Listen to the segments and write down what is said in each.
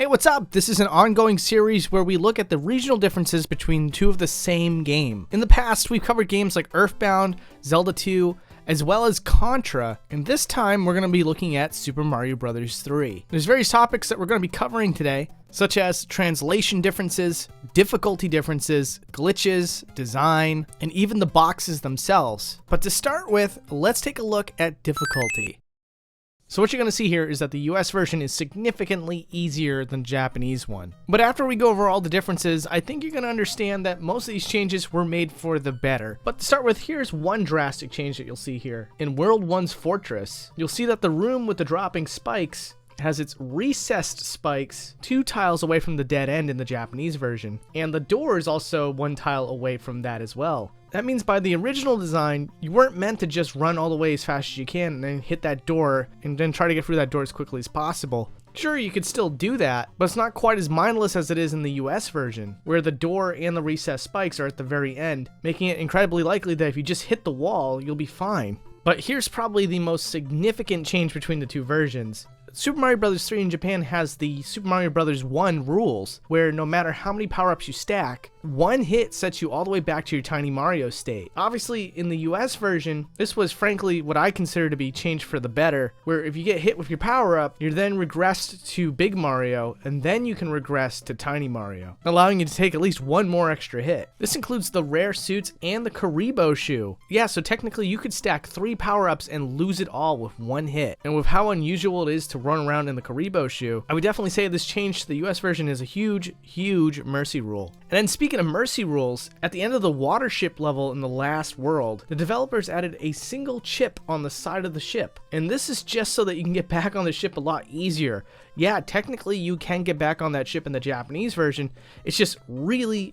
Hey, what's up? This is an ongoing series where we look at the regional differences between two of the same game. In the past, we've covered games like Earthbound, Zelda 2, as well as Contra, and this time we're going to be looking at Super Mario Bros. 3. There's various topics that we're going to be covering today, such as translation differences, difficulty differences, glitches, design, and even the boxes themselves. But to start with, let's take a look at difficulty. So what you're going to see here is that the US version is significantly easier than the Japanese one. But after we go over all the differences, I think you're going to understand that most of these changes were made for the better. But to start with, here's one drastic change that you'll see here. In World 1's Fortress, you'll see that the room with the dropping spikes has its recessed spikes 2 tiles away from the dead end in the Japanese version. And the door is also 1 tile away from that as well. That means by the original design, you weren't meant to just run all the way as fast as you can and then hit that door and then try to get through that door as quickly as possible. Sure, you could still do that, but it's not quite as mindless as it is in the US version, where the door and the recessed spikes are at the very end, making it incredibly likely that if you just hit the wall, you'll be fine. But here's probably the most significant change between the two versions. Super Mario Bros. 3 in Japan has the Super Mario Bros. 1 rules, where no matter how many power-ups you stack, 1 hit sets you all the way back to your Tiny Mario state. Obviously, in the US version, this was frankly what I consider to be changed for the better, where if you get hit with your power-up, you're then regressed to Big Mario, and then you can regress to Tiny Mario, allowing you to take at least 1 more extra hit. This includes the rare suits and the Karibo shoe. Yeah, so technically you could stack 3 power-ups and lose it all with 1 hit. And with how unusual it is to run around in the Karibo shoe, I would definitely say this change to the US version is a huge mercy rule. And then speaking of mercy rules, at the end of the water ship level in the last world, the developers added a single chip on the side of the ship. And this is just so that you can get back on the ship a lot easier. Yeah, technically you can get back on that ship in the Japanese version. It's just really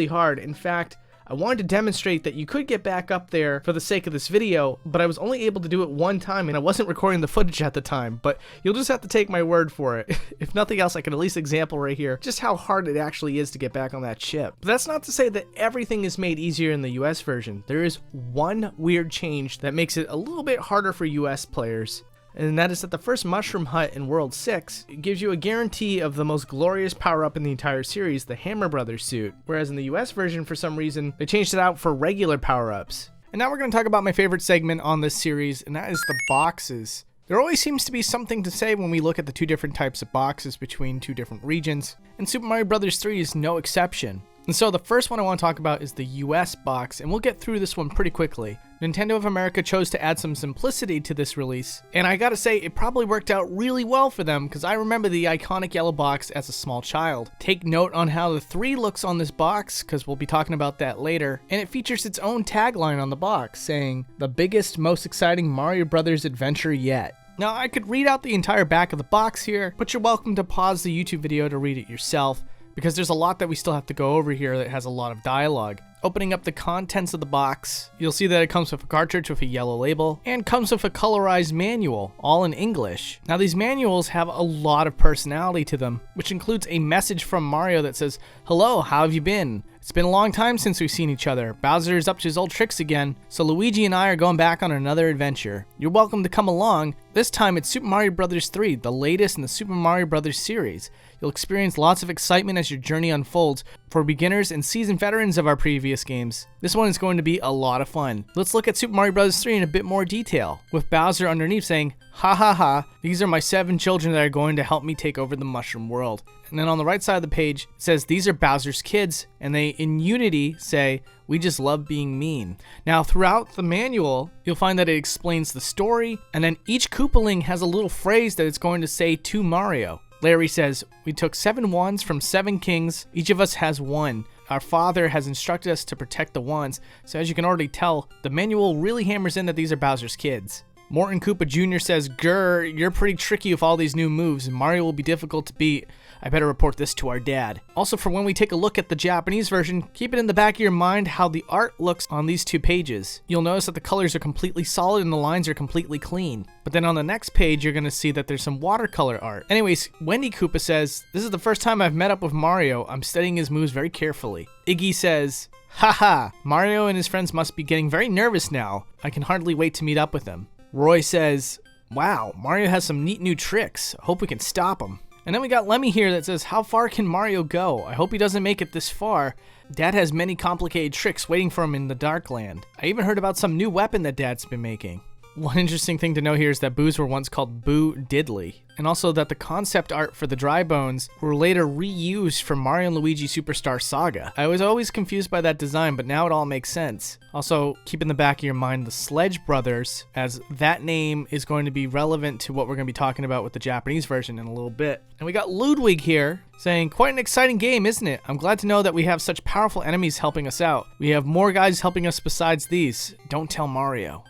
hard. In fact, I wanted to demonstrate that you could get back up there for the sake of this video, but I was only able to do it 1 time and I wasn't recording the footage at the time, but you'll just have to take my word for it. If nothing else, I can at least example right here just how hard it actually is to get back on that ship. But that's not to say that everything is made easier in the US version. There is one weird change that makes it a little bit harder for US players. And that is that the first Mushroom Hut in World 6 gives you a guarantee of the most glorious power-up in the entire series, the Hammer Brothers suit, whereas in the US version, for some reason, they changed it out for regular power-ups. And now we're going to talk about my favorite segment on this series, and that is the boxes. There always seems to be something to say when we look at the 2 different types of boxes between 2 different regions, and Super Mario Bros. 3 is no exception. And so the first one I want to talk about is the US box, and we'll get through this one pretty quickly. Nintendo of America chose to add some simplicity to this release, and I gotta say, it probably worked out really well for them, because I remember the iconic yellow box as a small child. Take note on how the 3 looks on this box, because we'll be talking about that later, and it features its own tagline on the box, saying, "The biggest, most exciting Mario Brothers adventure yet." Now, I could read out the entire back of the box here, but you're welcome to pause the YouTube video to read it yourself, because there's a lot that we still have to go over here that has a lot of dialogue. Opening up the contents of the box, you'll see that it comes with a cartridge with a yellow label, and comes with a colorized manual, all in English. Now these manuals have a lot of personality to them, which includes a message from Mario that says, "Hello, how have you been? It's been a long time since we've seen each other. Bowser is up to his old tricks again, so Luigi and I are going back on another adventure. You're welcome to come along. This time it's Super Mario Bros. 3, the latest in the Super Mario Bros. Series. You'll experience lots of excitement as your journey unfolds for beginners and seasoned veterans of our previous games. This one is going to be a lot of fun." Let's look at Super Mario Bros. 3 in a bit more detail, with Bowser underneath saying, "Ha ha ha, these are my 7 children that are going to help me take over the Mushroom World." And then on the right side of the page, it says, "These are Bowser's kids," and they, in unity, say, "We just love being mean." Now, throughout the manual, you'll find that it explains the story, and then each Koopaling has a little phrase that it's going to say to Mario. Larry says, "We took 7 wands from 7 kings. Each of us has 1. Our father has instructed us to protect the wands." So as you can already tell, the manual really hammers in that these are Bowser's kids. Morton Koopa Jr. says, "Grr, you're pretty tricky with all these new moves, and Mario will be difficult to beat. I better report this to our dad." Also, for when we take a look at the Japanese version, keep it in the back of your mind how the art looks on these 2 pages. You'll notice that the colors are completely solid and the lines are completely clean. But then on the next page, you're going to see that there's some watercolor art. Anyways, Wendy Koopa says, "This is the first time I've met up with Mario. I'm studying his moves very carefully." Iggy says, "Haha, Mario and his friends must be getting very nervous now. I can hardly wait to meet up with them." Roy says, "Wow, Mario has some neat new tricks. Hope we can stop him." And then we got Lemmy here that says, how far can Mario go? I hope he doesn't make it this far. Dad has many complicated tricks waiting for him in the Dark Land. I even heard about some new weapon that Dad's been making. One interesting thing to know here is that boos were once called Boo Diddley, and also that the concept art for the dry bones were later reused for Mario & Luigi Superstar Saga. I was always confused by that design, but now it all makes sense. Also, keep in the back of your mind the Sledge Brothers, as that name is going to be relevant to what we're going to be talking about with the Japanese version in a little bit. And we got Ludwig here saying, quite an exciting game, isn't it? I'm glad to know that we have such powerful enemies helping us out. We have more guys helping us besides these. Don't tell Mario.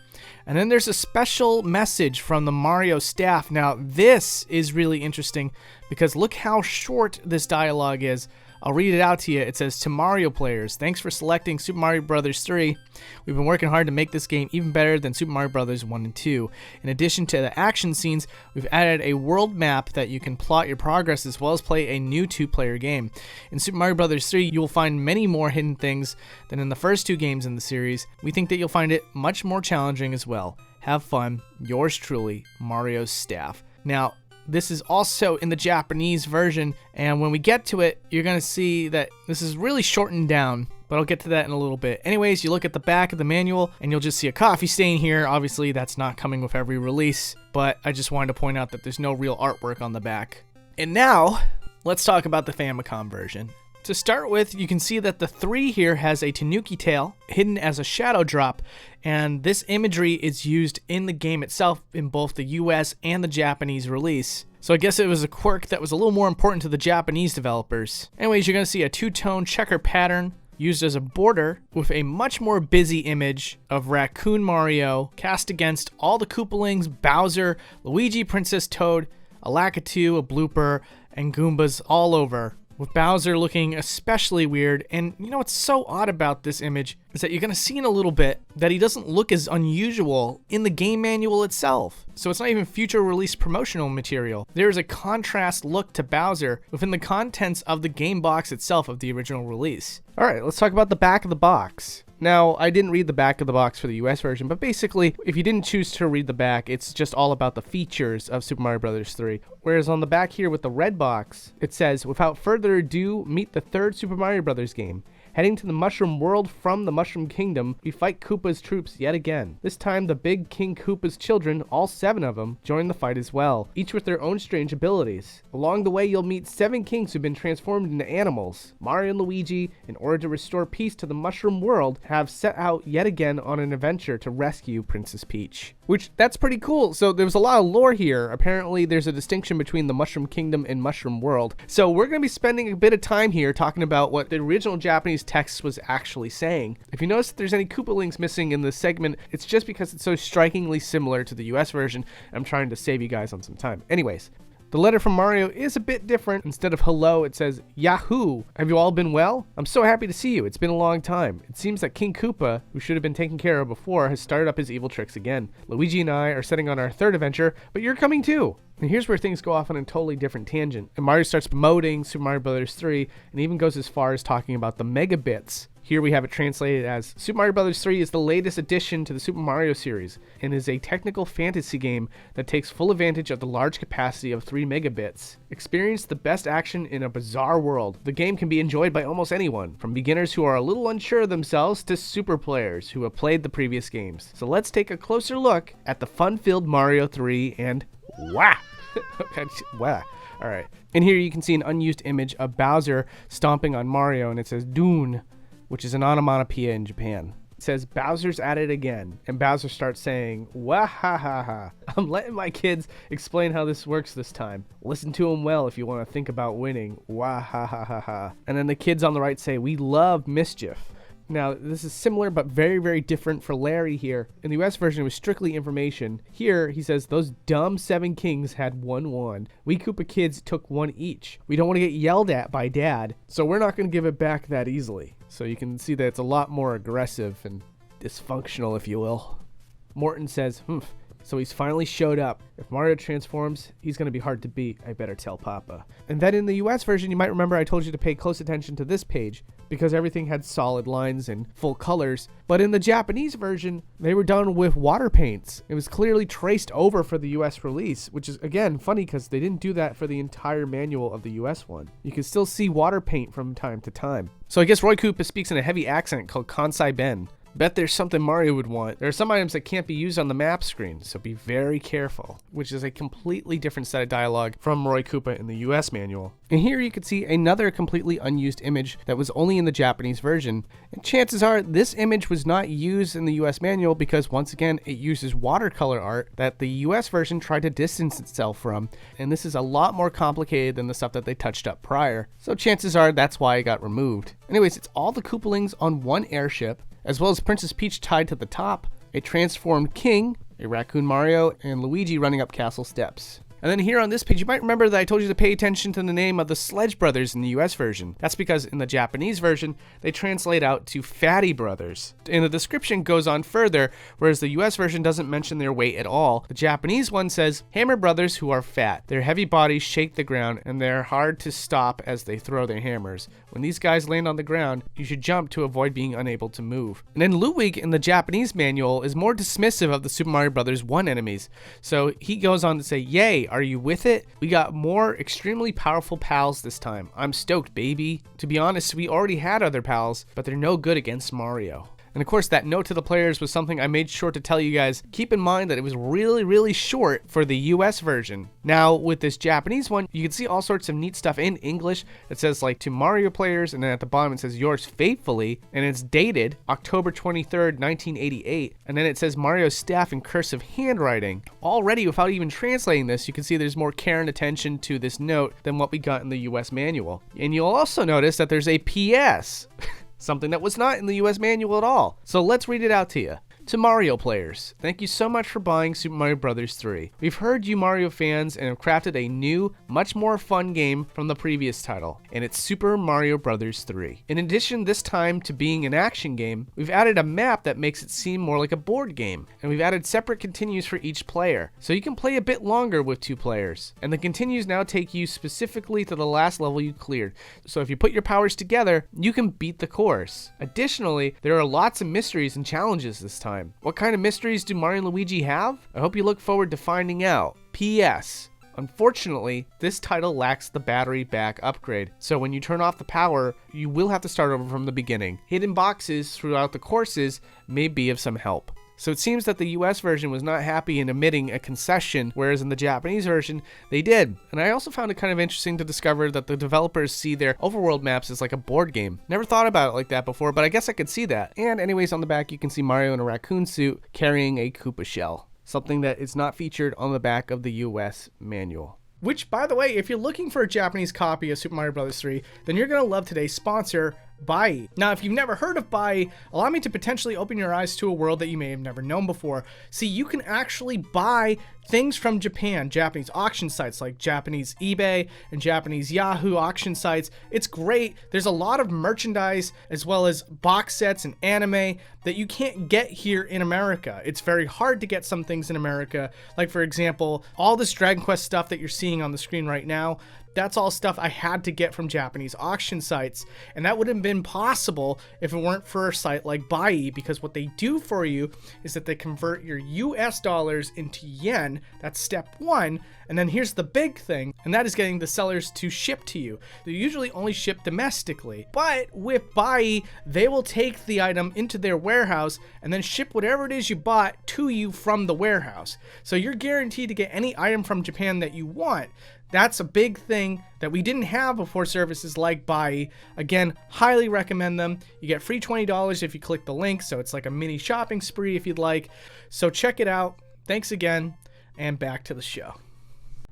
And then there's a special message from the Mario staff. Now, this is really interesting because look how short this dialogue is. I'll read it out to you. It says, to Mario players, thanks for selecting Super Mario Bros. 3. We've been working hard to make this game even better than Super Mario Bros. 1 and 2. In addition to the action scenes, we've added a world map that you can plot your progress as well as play a new 2-player game. In Super Mario Bros. 3, you will find many more hidden things than in the first 2 games in the series. We think that you'll find it much more challenging as well. Have fun. Yours truly, Mario's staff. Now, this is also in the Japanese version, and when we get to it, you're going to see that this is really shortened down, but I'll get to that in a little bit. Anyways, you look at the back of the manual, and you'll just see a coffee stain here. Obviously, that's not coming with every release, but I just wanted to point out that there's no real artwork on the back. And now, let's talk about the Famicom version. To start with, you can see that the 3 here has a Tanuki tail hidden as a shadow drop, and this imagery is used in the game itself in both the US and the Japanese release. So I guess it was a quirk that was a little more important to the Japanese developers. Anyways, you're going to see a 2-tone checker pattern used as a border with a much more busy image of Raccoon Mario cast against all the Koopalings, Bowser, Luigi, Princess Toad, a Lakitu, a Blooper, and Goombas all over, with Bowser looking especially weird. And you know what's so odd about this image is that you're going to see in a little bit that he doesn't look as unusual in the game manual itself. So it's not even future release promotional material. There is a contrast look to Bowser within the contents of the game box itself of the original release. Alright, let's talk about the back of the box. Now, I didn't read the back of the box for the US version, but basically, if you didn't choose to read the back, it's just all about the features of Super Mario Bros. 3. Whereas on the back here with the red box, it says, without further ado, meet the 3rd Super Mario Bros. Game. Heading to the Mushroom World from the Mushroom Kingdom, we fight Koopa's troops yet again. This time, the big King Koopa's children, all 7 of them, join the fight as well, each with their own strange abilities. Along the way, you'll meet 7 kings who've been transformed into animals. Mario and Luigi, in order to restore peace to the Mushroom World, have set out yet again on an adventure to rescue Princess Peach. Which, that's pretty cool. So there's a lot of lore here. Apparently, there's a distinction between the Mushroom Kingdom and Mushroom World. So we're going to be spending a bit of time here talking about what the original Japanese text was actually saying. If you notice that there's any Koopalings missing in this segment, it's just because it's so strikingly similar to the US version. I'm trying to save you guys on some time. Anyways, the letter from Mario is a bit different. Instead of hello, it says, Yahoo! Have you all been well? I'm so happy to see you. It's been a long time. It seems that King Koopa, who should have been taken care of before, has started up his evil tricks again. Luigi and I are setting on our 3rd adventure, but you're coming too. And here's where things go off on a totally different tangent. And Mario starts promoting Super Mario Bros. 3 and even goes as far as talking about the megabits. Here we have it translated as, Super Mario Bros. 3 is the latest addition to the Super Mario series and is a technical fantasy game that takes full advantage of the large capacity of 3 megabits. Experience the best action in a bizarre world. The game can be enjoyed by almost anyone, from beginners who are a little unsure of themselves to super players who have played the previous games. So let's take a closer look at the fun-filled Mario 3 and wah! Wow. Alright. And here you can see an unused image of Bowser stomping on Mario, and it says Dune, which is an onomatopoeia in Japan. It says, Bowser's at it again. And Bowser starts saying, Wah-ha-ha-ha. I'm letting my kids explain how this works this time. Listen to them well if you want to think about winning. Wah-ha-ha-ha-ha. And then the kids on the right say, we love mischief. Now, this is similar but very, very different for Larry here. In the US version, it was strictly information. Here, he says, those dumb 7 kings had 1 wand. We Koopa kids took 1 each. We don't want to get yelled at by Dad, so we're not going to give it back that easily. So you can see that it's a lot more aggressive and dysfunctional, if you will. Morton says, So he's finally showed up. If Mario transforms, he's going to be hard to beat, I better tell Papa. And then in the US version, you might remember I told you to pay close attention to this page because everything had solid lines and full colors. But in the Japanese version, they were done with water paints. It was clearly traced over for the US release, which is, again, funny because they didn't do that for the entire manual of the US one. You can still see water paint from time to time. So I guess Roy Koopa speaks in a heavy accent called Kansai Ben. Bet there's something Mario would want. There are some items that can't be used on the map screen, so be very careful, which is a completely different set of dialogue from Roy Koopa in the US manual. And here you can see another completely unused image that was only in the Japanese version. And chances are this image was not used in the US manual because once again, it uses watercolor art that the US version tried to distance itself from. And this is a lot more complicated than the stuff that they touched up prior. So chances are that's why it got removed. Anyways, it's all the Koopalings on one airship, as well as Princess Peach tied to the top, a transformed king, a raccoon Mario, and Luigi running up castle steps. And then here on this page, you might remember that I told you to pay attention to the name of the Sledge Brothers in the US version. That's because in the Japanese version, they translate out to Fatty Brothers. And the description goes on further, whereas the US version doesn't mention their weight at all. The Japanese one says, Hammer Brothers who are fat. Their heavy bodies shake the ground, and they're hard to stop as they throw their hammers. When these guys land on the ground, you should jump to avoid being unable to move. And then Ludwig in the Japanese manual is more dismissive of the Super Mario Bros. 1 enemies. So he goes on to say, yay, are you with it? We got more extremely powerful pals this time. I'm stoked, baby. To be honest, we already had other pals, but they're no good against Mario. And of course, that note to the players was something I made sure to tell you guys. Keep in mind that it was really short for the US version. Now, with this Japanese one, you can see all sorts of neat stuff in English. It says like to Mario players, and then at the bottom it says yours faithfully, and it's dated October 23rd, 1988. And then it says Mario's staff in cursive handwriting. Already, without even translating this, you can see there's more care and attention to this note than what we got in the US manual. And you'll also notice that there's a PS. Something that was not in the US manual at all. So let's read it out to you. To Mario players, thank you so much for buying Super Mario Bros. 3. We've heard you Mario fans and have crafted a new, much more fun game from the previous title, and it's Super Mario Bros. 3. In addition this time to being an action game, we've added a map that makes it seem more like a board game, and we've added separate continues for each player, so you can play a bit longer with 2 players. And the continues now take you specifically to the last level you cleared, so if you put your powers together, you can beat the course. Additionally, there are lots of mysteries and challenges this time. What kind of mysteries do Mario and Luigi have? I hope you look forward to finding out. P.S. Unfortunately, this title lacks the battery back upgrade, so when you turn off the power, you will have to start over from the beginning. Hidden boxes throughout the courses may be of some help. So it seems that the US version was not happy in omitting a concession, whereas in the Japanese version, they did. And I also found it kind of interesting to discover that the developers see their overworld maps as like a board game. Never thought about it like that before, but I guess I could see that. And anyways, on the back, you can see Mario in a raccoon suit carrying a Koopa shell, something that is not featured on the back of the US manual. Which, by the way, if you're looking for a Japanese copy of Super Mario Bros. 3, then you're going to love today's sponsor, Bai. Now, if you've never heard of Bai, allow me to potentially open your eyes to a world that you may have never known before. See, you can actually buy things from Japan, Japanese auction sites like Japanese eBay and Japanese Yahoo auction sites. It's great. There's a lot of merchandise as well as box sets and anime that you can't get here in America. It's very hard to get some things in America. Like, for example, all this Dragon Quest stuff that you're seeing on the screen right now, that's all stuff I had to get from Japanese auction sites, and that would have been possible if it weren't for a site like Bai, because what they do for you is that they convert your US dollars into yen. That's step 1, and then here's the big thing, and that is getting the sellers to ship to you. They usually only ship domestically, but with Bai, they will take the item into their warehouse and then ship whatever it is you bought to you from the warehouse. So you're guaranteed to get any item from Japan that you want. That's a big thing that we didn't have before services like Bai. Again, highly recommend them. You get free $20 if you click the link, so it's like a mini shopping spree if you'd like. So check it out. Thanks again, and back to the show.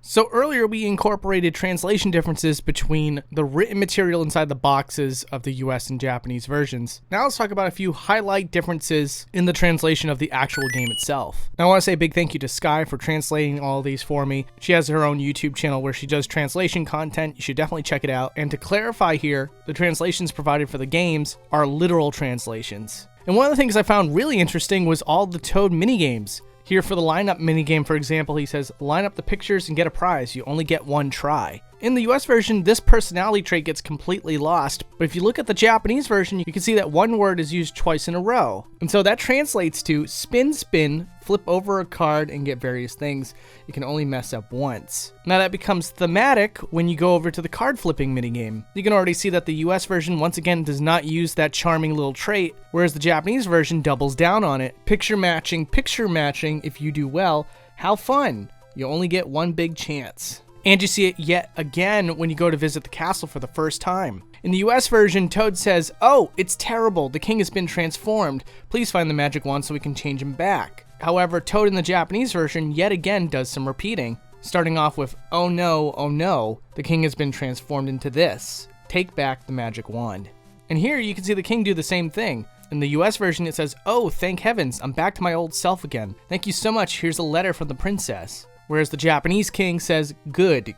So earlier we incorporated translation differences between the written material inside the boxes of the US and Japanese versions. Now let's talk about a few highlight differences in the translation of the actual game itself. Now I want to say a big thank you to Sky for translating all these for me. She has her own YouTube channel where she does translation content. You should definitely check it out. And to clarify here, the translations provided for the games are literal translations. And one of the things I found really interesting was all the Toad minigames. Here for the lineup minigame, for example, he says, line up the pictures and get a prize. You only get one try. In the US version, this personality trait gets completely lost, but if you look at the Japanese version, you can see that one word is used twice in a row. And so that translates to spin, spin, flip over a card, and get various things. You can only mess up once. Now that becomes thematic when you go over to the card flipping minigame. You can already see that the US version once again does not use that charming little trait, whereas the Japanese version doubles down on it. Picture matching, if you do well. How fun! You only get one big chance. And you see it yet again when you go to visit the castle for the first time. In the US version, Toad says, oh, it's terrible, the king has been transformed. Please find the magic wand so we can change him back. However, Toad in the Japanese version yet again does some repeating, starting off with, oh no, the king has been transformed into this. Take back the magic wand. And here you can see the king do the same thing. In the US version, it says, oh, thank heavens, I'm back to my old self again. Thank you so much, here's a letter from the princess. Whereas the Japanese king says, good,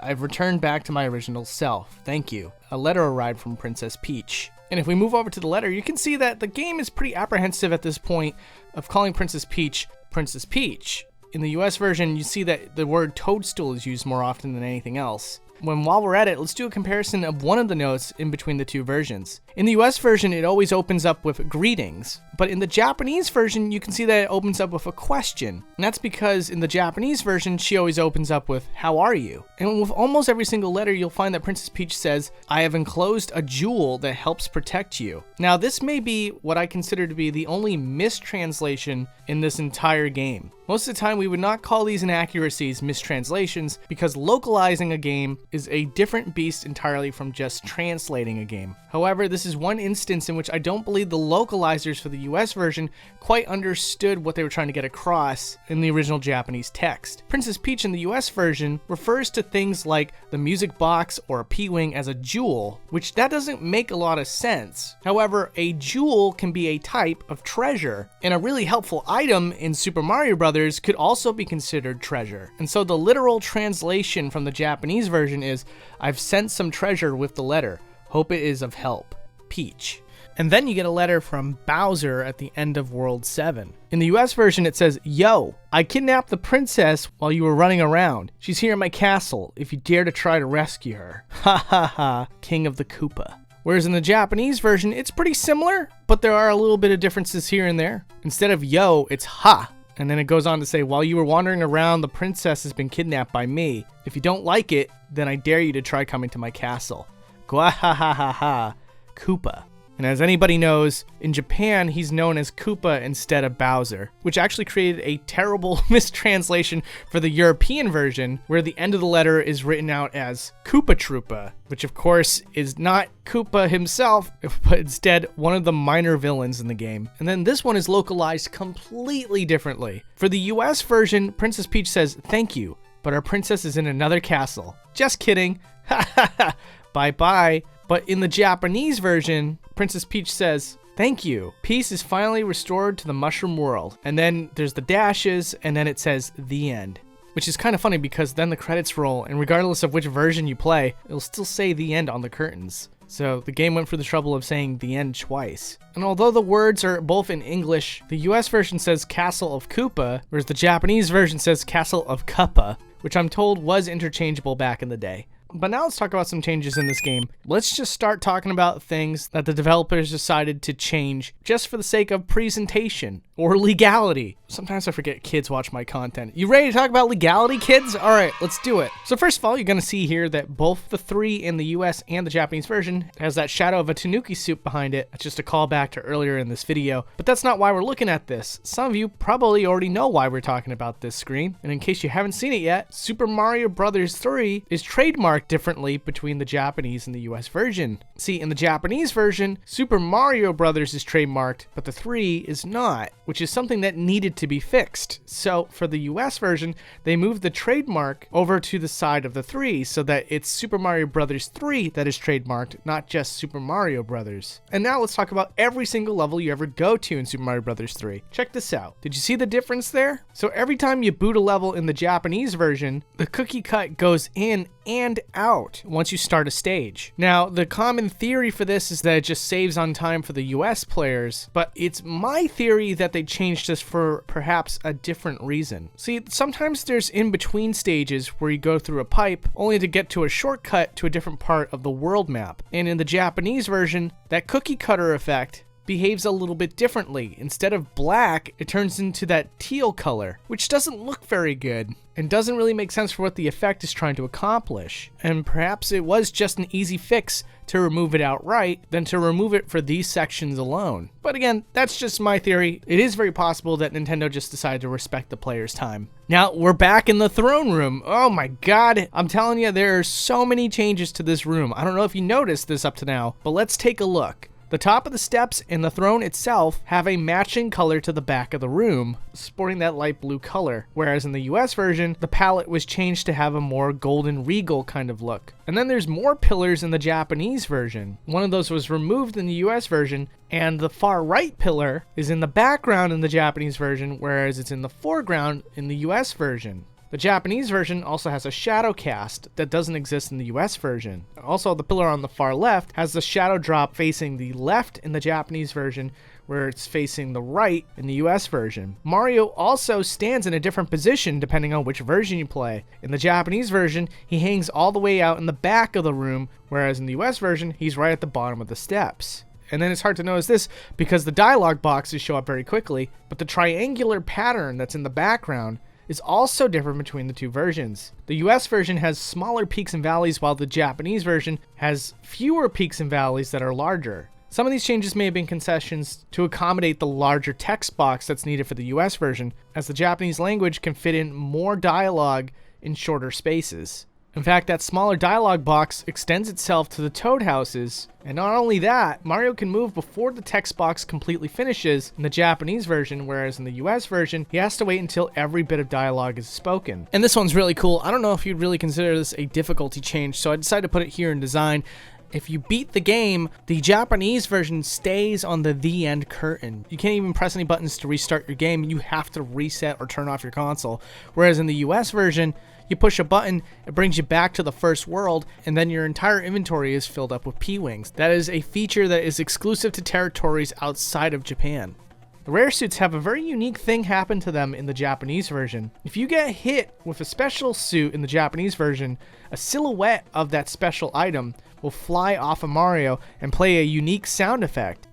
I've returned back to my original self. Thank you. A letter arrived from Princess Peach. And if we move over to the letter, you can see that the game is pretty apprehensive at this point of calling Princess Peach, Princess Peach. In the US version, you see that the word toadstool is used more often than anything else. While we're at it, let's do a comparison of one of the notes in between the two versions. In the US version, it always opens up with greetings, but in the Japanese version, you can see that it opens up with a question. And that's because in the Japanese version, she always opens up with, how are you? And with almost every single letter, you'll find that Princess Peach says, I have enclosed a jewel that helps protect you. Now, this may be what I consider to be the only mistranslation in this entire game. Most of the time, we would not call these inaccuracies mistranslations because localizing a game is a different beast entirely from just translating a game. However, this is one instance in which I don't believe the localizers for the US version quite understood what they were trying to get across in the original Japanese text. Princess Peach in the US version refers to things like the music box or a P-Wing as a jewel, which that doesn't make a lot of sense. However, a jewel can be a type of treasure, and a really helpful item in Super Mario Bros. Could also be considered treasure. And so the literal translation from the Japanese version is, I've sent some treasure with the letter. Hope it is of help. Peach. And then you get a letter from Bowser at the end of World 7. In the US version, it says, yo, I kidnapped the princess while you were running around. She's here in my castle, if you dare to try to rescue her. Ha ha ha, King of the Koopa. Whereas in the Japanese version, it's pretty similar, but there are a little bit of differences here and there. Instead of yo, it's ha. And then it goes on to say, while you were wandering around, the princess has been kidnapped by me. If you don't like it, then I dare you to try coming to my castle. Gwahahaha, Koopa. And as anybody knows, in Japan, he's known as Koopa instead of Bowser, which actually created a terrible mistranslation for the European version, where the end of the letter is written out as Koopa Troopa, which of course is not Koopa himself, but instead one of the minor villains in the game. And then this one is localized completely differently. For the US version, Princess Peach says, thank you, but our princess is in another castle. Just kidding. Ha ha ha. Bye bye. But in the Japanese version, Princess Peach says, thank you. Peace is finally restored to the mushroom world. And then there's the dashes, and then it says the end. Which is kind of funny because then the credits roll, and regardless of which version you play, it'll still say the end on the curtains. So the game went for the trouble of saying the end twice. And although the words are both in English, the US version says Castle of Koopa, whereas the Japanese version says Castle of Koopa, which I'm told was interchangeable back in the day. But now let's talk about some changes in this game. Let's just start talking about things that the developers decided to change just for the sake of presentation or legality. Sometimes I forget kids watch my content. You ready to talk about legality, kids? All right, let's do it. So first of all, you're gonna see here that both the 3 in the US and the Japanese version has that shadow of a tanuki soup behind it. That's just a callback to earlier in this video, but that's not why we're looking at this. Some of you probably already know why we're talking about this screen. And in case you haven't seen it yet, Super Mario Bros. 3 is trademarked differently between the Japanese and the US version. See, in the Japanese version, Super Mario Bros. Is trademarked, but the 3 is not, which is something that needed to be fixed. So for the US version, they moved the trademark over to the side of the 3 so that it's Super Mario Bros. 3 that is trademarked, not just Super Mario Bros. And now let's talk about every single level you ever go to in Super Mario Bros. 3. Check this out. Did you see the difference there? So every time you boot a level in the Japanese version, the cookie cut goes in and out once you start a stage. Now, the common theory for this is that it just saves on time for the US players, but it's my theory that they changed this for perhaps a different reason. See, sometimes there's in-between stages where you go through a pipe only to get to a shortcut to a different part of the world map. And in the Japanese version, that cookie cutter effect behaves a little bit differently. Instead of black, it turns into that teal color, which doesn't look very good and doesn't really make sense for what the effect is trying to accomplish. And perhaps it was just an easy fix to remove it outright than to remove it for these sections alone. But again, that's just my theory. It is very possible that Nintendo just decided to respect the player's time. Now, we're back in the throne room. Oh my god, I'm telling you, there are so many changes to this room. I don't know if you noticed this up to now, but let's take a look. The top of the steps and the throne itself have a matching color to the back of the room, sporting that light blue color, whereas in the US version, the palette was changed to have a more golden regal kind of look. And then there's more pillars in the Japanese version. One of those was removed in the US version, and the far right pillar is in the background in the Japanese version, whereas it's in the foreground in the US version. The Japanese version also has a shadow cast that doesn't exist in the US version. Also, the pillar on the far left has the shadow drop facing the left in the Japanese version, where it's facing the right in the US version. Mario also stands in a different position depending on which version you play. In the Japanese version, he hangs all the way out in the back of the room, whereas in the US version, he's right at the bottom of the steps. And then it's hard to notice this because the dialogue boxes show up very quickly, but the triangular pattern that's in the background is also different between the two versions. The US version has smaller peaks and valleys, while the Japanese version has fewer peaks and valleys that are larger. Some of these changes may have been concessions to accommodate the larger text box that's needed for the US version, as the Japanese language can fit in more dialogue in shorter spaces. In fact, that smaller dialogue box extends itself to the Toad houses, and not only that, Mario can move before the text box completely finishes in the Japanese version, whereas in the US version, he has to wait until every bit of dialogue is spoken. And this one's really cool. I don't know if you'd really consider this a difficulty change, so I decided to put it here in design. If you beat the game, the Japanese version stays on the end curtain. You can't even press any buttons to restart your game. You have to reset or turn off your console. Whereas in the US version, you push a button, it brings you back to the first world, and then your entire inventory is filled up with P-Wings. That is a feature that is exclusive to territories outside of Japan. The rare suits have a very unique thing happen to them in the Japanese version. If you get hit with a special suit in the Japanese version, a silhouette of that special item will fly off of Mario and play a unique sound effect.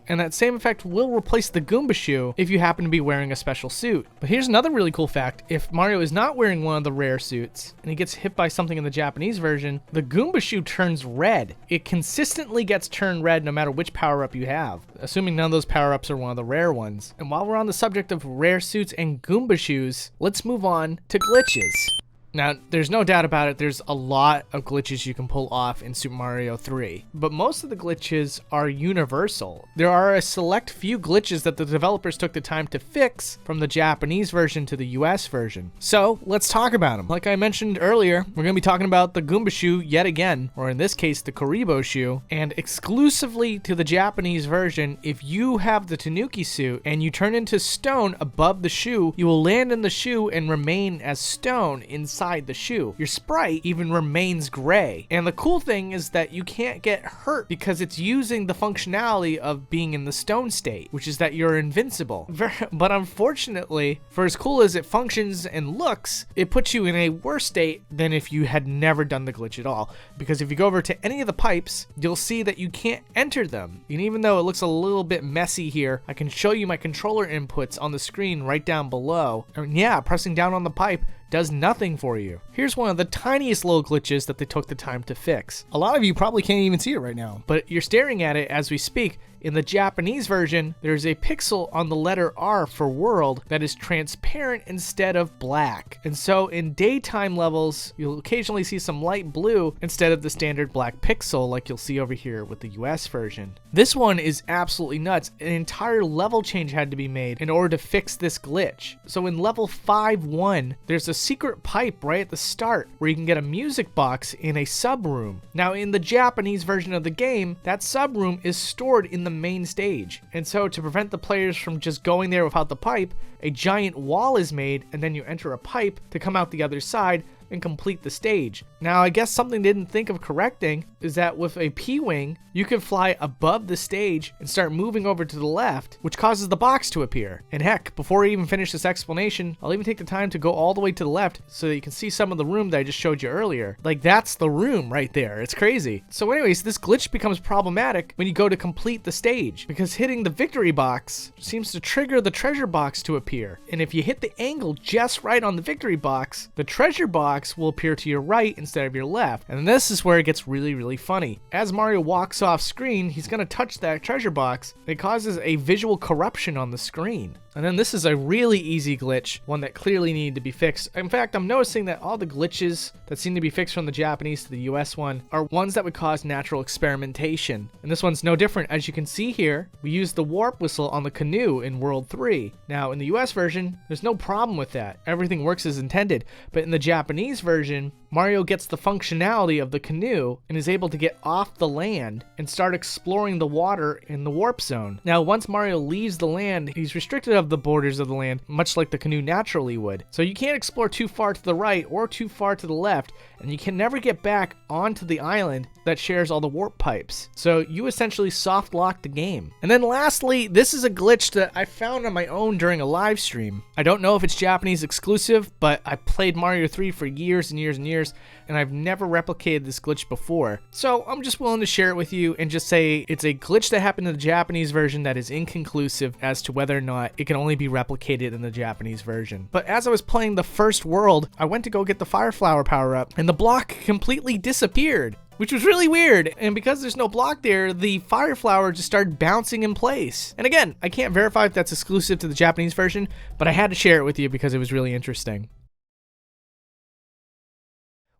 And that same effect will replace the Goomba shoe if you happen to be wearing a special suit. But here's another really cool fact. If Mario is not wearing one of the rare suits and he gets hit by something in the Japanese version, the Goomba shoe turns red. It consistently gets turned red no matter which power-up you have, assuming none of those power-ups are one of the rare ones. And while we're on the subject of rare suits and Goomba shoes, let's move on to glitches. Now, there's no doubt about it, there's a lot of glitches you can pull off in Super Mario 3, but most of the glitches are universal. There are a select few glitches that the developers took the time to fix from the Japanese version to the US version. So, let's talk about them. Like I mentioned earlier, we're going to be talking about the Goomba shoe yet again, or in this case, the Karibo shoe, and exclusively to the Japanese version, if you have the Tanuki suit and you turn into stone above the shoe, you will land in the shoe and remain as stone inside the shoe. Your sprite even remains gray. And the cool thing is that you can't get hurt because it's using the functionality of being in the stone state, which is that you're invincible. But unfortunately, for as cool as it functions and looks, it puts you in a worse state than if you had never done the glitch at all. Because if you go over to any of the pipes, you'll see that you can't enter them. And even though it looks a little bit messy here, I can show you my controller inputs on the screen right down below. And yeah, pressing down on the pipe does nothing for you. Here's one of the tiniest little glitches that they took the time to fix. A lot of you probably can't even see it right now, but you're staring at it as we speak. In the Japanese version, there's a pixel on the letter R for world that is transparent instead of black. And so in daytime levels, you'll occasionally see some light blue instead of the standard black pixel like you'll see over here with the US version. This one is absolutely nuts. An entire level change had to be made in order to fix this glitch. So in level 5-1, there's a secret pipe right at the start where you can get a music box in a sub room. Now in the Japanese version of the game, that sub room is stored in the main stage, and so to prevent the players from just going there without the pipe, a giant wall is made and then you enter a pipe to come out the other side and complete the stage. Now, I guess something they didn't think of correcting is that with a P-Wing, you can fly above the stage and start moving over to the left, which causes the box to appear. And heck, before I even finish this explanation, I'll even take the time to go all the way to the left so that you can see some of the room that I just showed you earlier. Like, that's the room right there. It's crazy. So anyways, this glitch becomes problematic when you go to complete the stage, because hitting the victory box seems to trigger the treasure box to appear. And if you hit the angle just right on the victory box, the treasure box will appear to your right instead of your left. And this is where it gets really funny. As Mario walks off screen, he's going to touch that treasure box. It causes a visual corruption on the screen. And then this is a really easy glitch, one that clearly needed to be fixed. In fact, I'm noticing that all the glitches that seem to be fixed from the Japanese to the US one are ones that would cause natural experimentation. And this one's no different. As you can see here, we used the warp whistle on the canoe in World 3. Now, in the US version, there's no problem with that. Everything works as intended. But in the Japanese version, Mario gets the functionality of the canoe and is able to get off the land and start exploring the water in the warp zone. Now, once Mario leaves the land, he's restricted of the borders of the land, much like the canoe naturally would. So you can't explore too far to the right or too far to the left, and you can never get back onto the island that shares all the warp pipes. So you essentially soft lock the game. And then lastly, this is a glitch that I found on my own during a live stream. I don't know if it's Japanese exclusive, but I played Mario 3 for years and years and years, and I've never replicated this glitch before. So I'm just willing to share it with you and just say it's a glitch that happened in the Japanese version that is inconclusive as to whether or not it can only be replicated in the Japanese version. But as I was playing the first world, I went to go get the Fire Flower power-up, and the block completely disappeared, which was really weird. And because there's no block there, the Fire Flower just started bouncing in place. And again, I can't verify if that's exclusive to the Japanese version, but I had to share it with you because it was really interesting.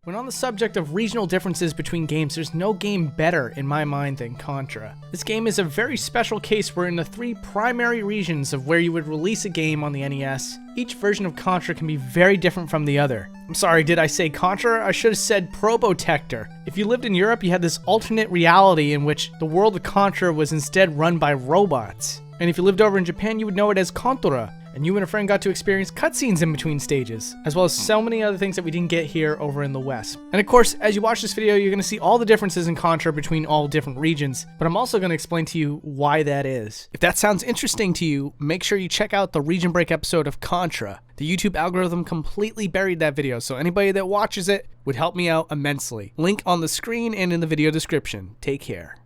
When on the subject of regional differences between games, there's no game better in my mind than Contra. This game is a very special case where in the 3 primary regions of where you would release a game on the NES, each version of Contra can be very different from the other. I'm sorry, did I say Contra? I should have said Probotector. If you lived in Europe, you had this alternate reality in which the world of Contra was instead run by robots. And if you lived over in Japan, you would know it as Contra. And you and a friend got to experience cutscenes in between stages, as well as so many other things that we didn't get here over in the West. And of course, as you watch this video, you're going to see all the differences in Contra between all different regions, but I'm also going to explain to you why that is. If that sounds interesting to you, make sure you check out the Region Break episode of Contra. The YouTube algorithm completely buried that video, so anybody that watches it would help me out immensely. Link on the screen and in the video description. Take care.